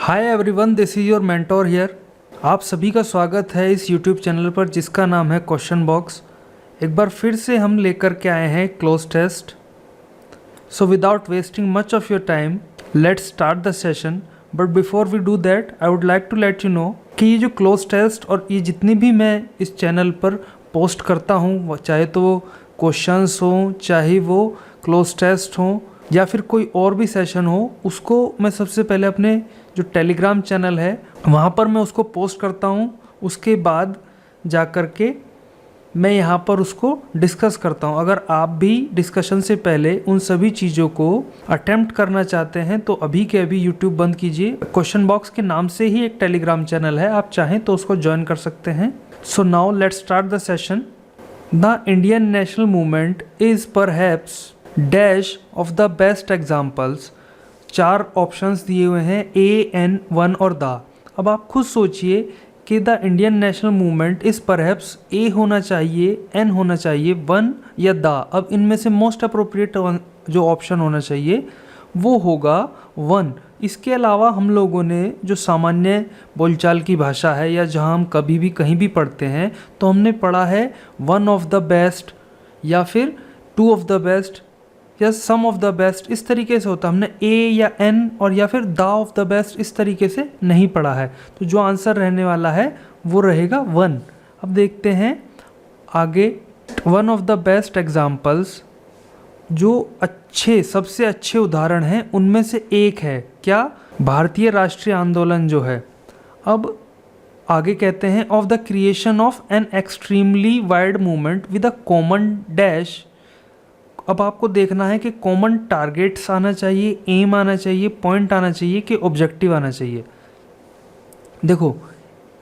Hi everyone, this is your mentor here. आप सभी का स्वागत है इस यूट्यूब चैनल पर जिसका नाम है क्वेश्चन बॉक्स। एक बार फिर से हम लेकर के आए हैं close test. So without wasting much of your time let's start the session. But before we do that I would like to let you know कि ये जो क्लोज टेस्ट और ये जितनी भी मैं इस चैनल पर पोस्ट करता हूँ, चाहे तो वो क्वेश्चंस हों, चाहे वो क्लोज टेस्ट हों या फिर कोई और भी सेशन हो, उसको मैं सबसे पहले अपने जो टेलीग्राम चैनल है वहाँ पर मैं उसको पोस्ट करता हूँ। उसके बाद जा कर के मैं यहाँ पर उसको डिस्कस करता हूँ। अगर आप भी डिस्कशन से पहले उन सभी चीज़ों को अटेम्प्ट करना चाहते हैं तो अभी के अभी यूट्यूब बंद कीजिए। क्वेश्चन बॉक्स के नाम से ही एक टेलीग्राम चैनल है, आप चाहें तो उसको ज्वाइन कर सकते हैं। So now let's start the session. The Indian national movement is perhaps dash of the best examples. 4 options दिए हुए हैं, ए, एन, वन और द। अब आप खुद सोचिए कि द इंडियन नेशनल मूवमेंट इस परहैप्स ए होना चाहिए, एन होना चाहिए, वन या द। अब इनमें से मोस्ट अप्रोप्रिएट जो ऑप्शन होना चाहिए वो होगा वन। इसके अलावा हम लोगों ने जो सामान्य बोलचाल की भाषा है या जहां हम कभी भी कहीं भी पढ़ते हैं तो हमने पढ़ा है वन ऑफ द बेस्ट या फिर टू ऑफ द बेस्ट या सम ऑफ द बेस्ट, इस तरीके से होता है। हमने ए या एन और या फिर द ऑफ द बेस्ट इस तरीके से नहीं पढ़ा है। तो जो आंसर रहने वाला है वो रहेगा वन। अब देखते हैं आगे। One of the best examples, जो अच्छे सबसे अच्छे उदाहरण हैं उनमें से एक है क्या? भारतीय राष्ट्रीय आंदोलन जो है। अब आगे कहते हैं of the creation of an extremely wide movement with a common dash. अब आपको देखना है कि कॉमन टारगेट्स आना चाहिए, एम आना चाहिए, पॉइंट आना चाहिए कि ऑब्जेक्टिव आना चाहिए। देखो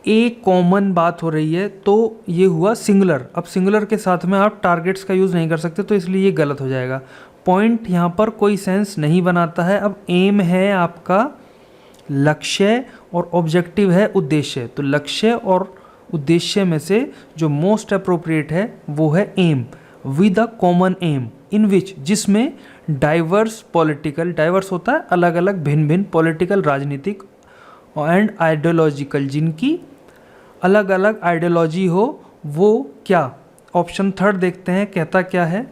एक कॉमन बात हो रही है तो ये हुआ सिंगुलर। अब सिंगुलर के साथ में आप टारगेट्स का यूज़ नहीं कर सकते तो इसलिए ये गलत हो जाएगा। पॉइंट यहाँ पर कोई सेंस नहीं बनाता है। अब एम है आपका लक्ष्य और ऑब्जेक्टिव है उद्देश्य। तो लक्ष्य और उद्देश्य में से जो मोस्ट अप्रोप्रिएट है वो है aim. With a common aim in which, जिसमें डाइवर्स पॉलिटिकल, डाइवर्स होता है अलग अलग, भिन्न भिन्न, पॉलिटिकल राजनीतिक एंड आइडियोलॉजिकल, जिनकी अलग अलग आइडियोलॉजी हो, वो क्या? ऑप्शन थर्ड देखते हैं कहता क्या है।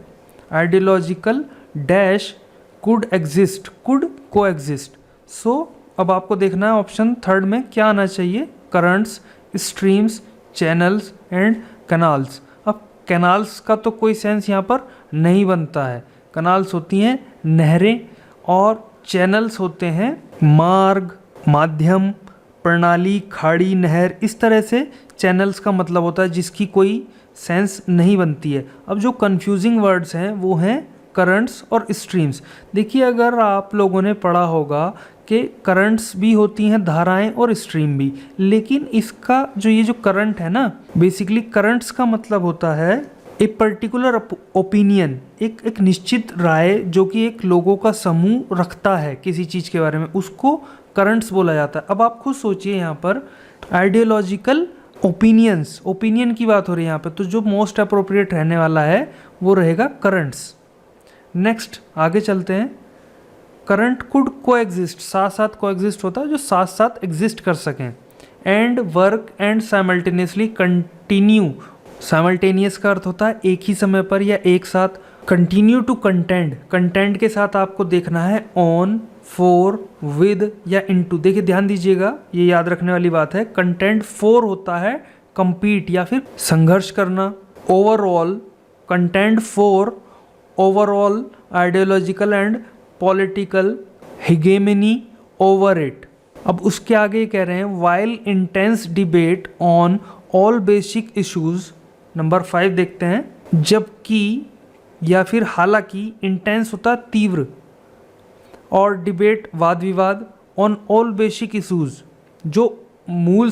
Ideological dash could exist, could को एग्जिस्ट। सो अब आपको देखना है ऑप्शन थर्ड में क्या आना चाहिए। Currents, streams, channels and canals. अब कैनाल्स का तो कोई सेंस यहाँ पर नहीं बनता है। कैनाल्स होती हैं नहरें और चैनल्स होते हैं मार्ग, माध्यम, प्रणाली, खाड़ी, नहर। इस तरह से चैनल्स का मतलब होता है जिसकी कोई सेंस नहीं बनती है। अब जो कंफ्यूजिंग वर्ड्स हैं वो हैं करंट्स और स्ट्रीम्स। देखिए अगर आप लोगों ने पढ़ा होगा कि करंट्स भी होती हैं धाराएं और स्ट्रीम भी, लेकिन इसका जो ये जो करंट है ना, बेसिकली करंट्स का मतलब होता है ए पर्टिकुलर ओपिनियन, एक निश्चित राय जो कि एक लोगों का समूह रखता है किसी चीज़ के बारे में, उसको करंट्स बोला जाता है। अब आप खुद सोचिए यहाँ पर आइडियोलॉजिकल ओपिनियंस, ओपिनियन की बात हो रही है यहाँ पे, तो जो मोस्ट अप्रोप्रिएट रहने वाला है वो रहेगा करंट्स। नेक्स्ट आगे चलते हैं। करंट कुड को एग्जिस्ट, साथ साथ को एग्जिस्ट होता है, जो साथ साथ एग्जिस्ट कर सकें। And work and simultaneously continue, simultaneous का अर्थ होता है एक ही समय पर या एक साथ। कंटिन्यू टू कंटेंड, कंटेंट के साथ आपको देखना है ऑन, फॉर, विद या इनटू। देखिए ध्यान दीजिएगा, ये याद रखने वाली बात है। कंटेंट फॉर होता है compete या फिर संघर्ष करना। Overall, contend for overall ideological and political hegemony over it. अब उसके आगे कह रहे हैं while intense debate on all basic issues. Number 5 देखते हैं। जबकि या फिर हालांकि, इंटेंस होता है तीव्र और डिबेट वाद विवाद, ऑन ऑल बेसिक इश्यूज, जो मूल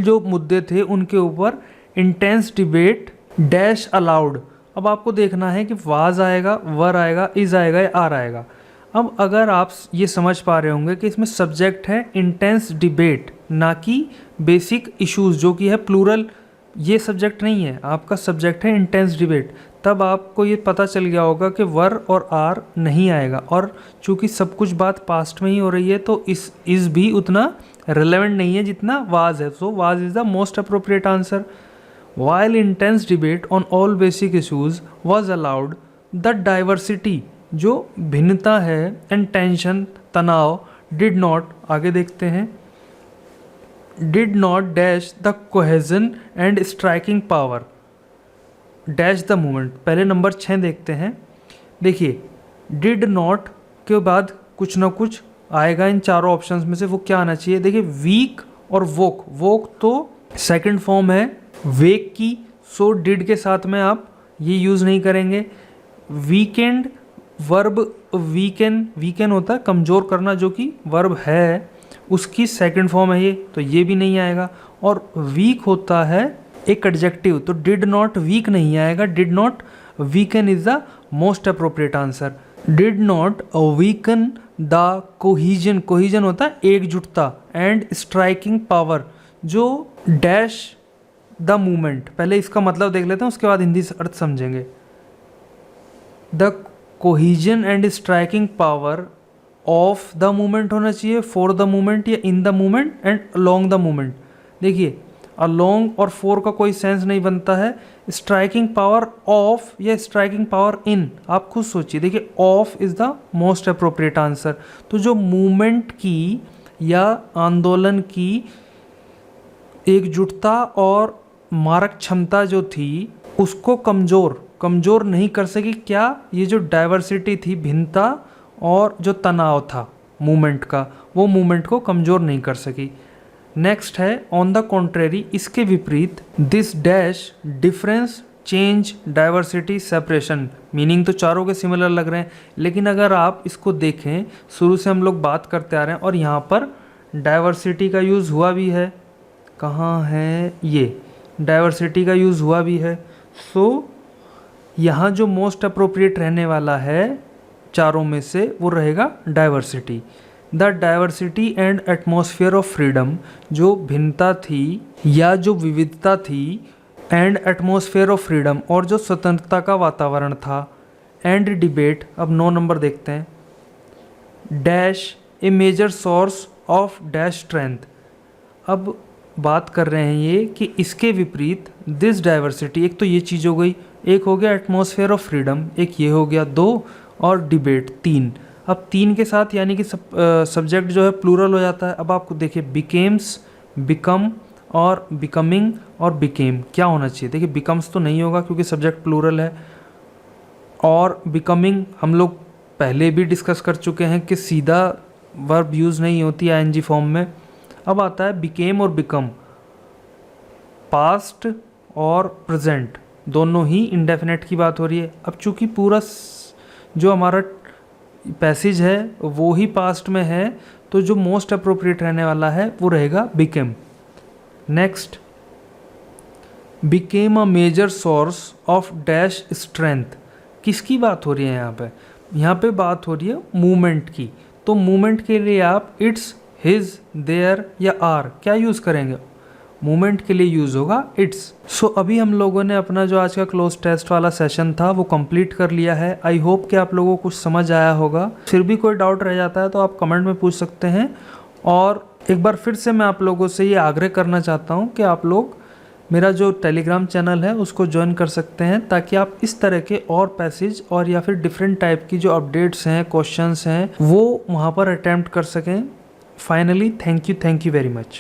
जो मुद्दे थे उनके ऊपर इंटेंस डिबेट डैश अलाउड। अब आपको देखना है कि वाज आएगा, वर आएगा, इज आएगा या आर आएगा। अब अगर आप ये समझ पा रहे होंगे कि इसमें सब्जेक्ट है इंटेंस डिबेट, ना कि बेसिक इश्यूज, जो कि है प्लूरल, ये सब्जेक्ट नहीं है, आपका सब्जेक्ट है इंटेंस डिबेट। तब आपको ये पता चल गया होगा कि वर और आर नहीं आएगा। और चूंकि सब कुछ बात पास्ट में ही हो रही है तो इस भी उतना रिलेवेंट नहीं है जितना वाज है। So was is the most appropriate answer. While intense debate on all basic issues was allowed the diversity, जो भिन्नता है, एंड टेंशन, तनाव, डिड नॉट, आगे देखते हैं, did not dash the cohesion and striking power dash the movement. पहले number 6 देखते हैं। देखिए डिड नॉट के बाद कुछ ना कुछ आएगा इन चारों ऑप्शंस में से, वो क्या आना चाहिए? देखिए वीक और वोक। वोक तो सेकंड फॉर्म है वेक की, सो डिड के साथ में आप ये यूज़ नहीं करेंगे। वीकेंड वर्ब वीकेन होता है कमज़ोर करना, जो कि वर्ब है, उसकी सेकंड फॉर्म है ये, तो ये भी नहीं आएगा। और वीक होता है एक एडजेक्टिव, तो डिड नॉट वीक नहीं आएगा। Did not weaken is the most appropriate answer. Did not weaken the cohesion, cohesion होता है एकजुटता, एंड स्ट्राइकिंग पावर, जो डैश द मूवमेंट। पहले इसका मतलब देख लेते हैं, उसके बाद हिंदी अर्थ समझेंगे। The cohesion and striking power of the movement होना चाहिए, फॉर द मूवमेंट या in the movement and along the movement. देखिए अलोंग और फॉर का कोई सेंस नहीं बनता है। स्ट्राइकिंग पावर ऑफ या स्ट्राइकिंग पावर इन, आप खुद सोचिए। देखिए of is the most appropriate answer. तो जो मूवमेंट की या आंदोलन की एकजुटता और मारक क्षमता जो थी उसको कमज़ोर नहीं कर सकी। क्या? ये जो डाइवर्सिटी थी, भिन्नता और जो तनाव था मूवमेंट का, वो मूवमेंट को कमज़ोर नहीं कर सकी। नेक्स्ट है ऑन द कॉन्ट्रेरी, इसके विपरीत, this dash difference change diversity separation. Meaning तो चारों के सिमिलर लग रहे हैं, लेकिन अगर आप इसको देखें, शुरू से हम लोग बात करते आ रहे हैं और यहाँ पर डाइवर्सिटी का यूज़ हुआ भी है। कहाँ है? ये डाइवर्सिटी का यूज़ हुआ भी है। सो यहाँ जो मोस्ट अप्रोप्रिएट रहने वाला है चारों में से, वो रहेगा diversity. The diversity and atmosphere of freedom, जो भिन्नता थी या जो विविधता थी, एंड एटमॉस्फेयर ऑफ फ्रीडम, और जो स्वतंत्रता का वातावरण था, एंड डिबेट। अब 9 नंबर देखते हैं। Dash a major source of dash strength. अब बात कर रहे हैं ये कि इसके विपरीत दिस डाइवर्सिटी, एक तो ये चीज़ हो गई, एक हो गया एटमॉस्फेयर ऑफ फ्रीडम, एक ये हो गया 2, और डिबेट 3। अब 3 के साथ यानी कि सब्जेक्ट जो है प्लूरल हो जाता है। अब आपको देखिए बिकेम्स, बिकम और बिकमिंग और बिकेम, क्या होना चाहिए? देखिए बिकम्स तो नहीं होगा क्योंकि सब्जेक्ट प्लूरल है, और बिकमिंग हम लोग पहले भी डिस्कस कर चुके हैं कि सीधा वर्ब यूज़ नहीं होती आईएनजी फॉर्म में। अब आता है बिकेम और बिकम, पास्ट और प्रेजेंट दोनों ही इंडेफिनेट की बात हो रही है। अब चूंकि पूरा जो हमारा पैसेज है वो ही पास्ट में है, तो जो मोस्ट अप्रोप्रिएट रहने वाला है वो रहेगा became. Next, became a major source of dash strength. किसकी बात हो रही है यहाँ पे? यहाँ पे बात हो रही है मूवमेंट की। तो मूवमेंट के लिए आप इट्स, हिज, देयर या आर क्या यूज़ करेंगे? मूवमेंट के लिए यूज़ होगा इट्स। सो अभी हम लोगों ने अपना जो आज का क्लोज टेस्ट वाला सेशन था वो कंप्लीट कर लिया है। आई होप कि आप लोगों को कुछ समझ आया होगा। फिर भी कोई डाउट रह जाता है तो आप कमेंट में पूछ सकते हैं। और एक बार फिर से मैं आप लोगों से ये आग्रह करना चाहता हूँ कि आप लोग मेरा जो टेलीग्राम चैनल है उसको ज्वाइन कर सकते हैं, ताकि आप इस तरह के और पैसेज और या फिर डिफरेंट टाइप की जो अपडेट्स हैं, क्वेश्चंस हैं, वो वहाँ पर अटैम्प्ट कर सकें। Finally thank you very much.